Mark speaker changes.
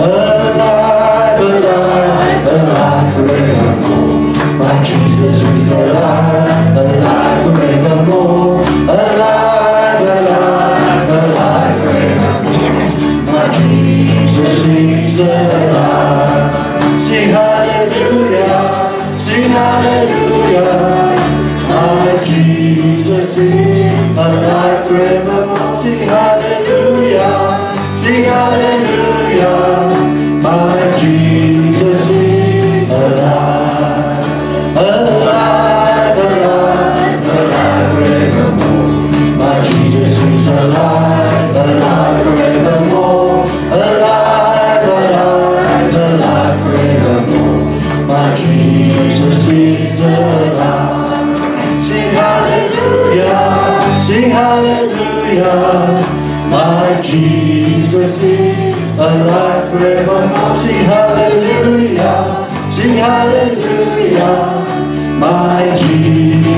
Speaker 1: alive, alive, alive forevermore. My Jesus is alive, alive forevermore. Alive, alive, alive forevermore. My Jesus is alive. Sing hallelujah, sing hallelujah. My Jesus is alive forevermore. Sing hallelujah, sing hallelujah. My Jesus is alive, alive, alive, alive forevermore. My Jesus is alive, alive forevermore. Alive, alive, alive forevermore. My Jesus is alive. Sing hallelujah, sing hallelujah. My Jesus is alive forevermore. Sing hallelujah, sing hallelujah. My Jesus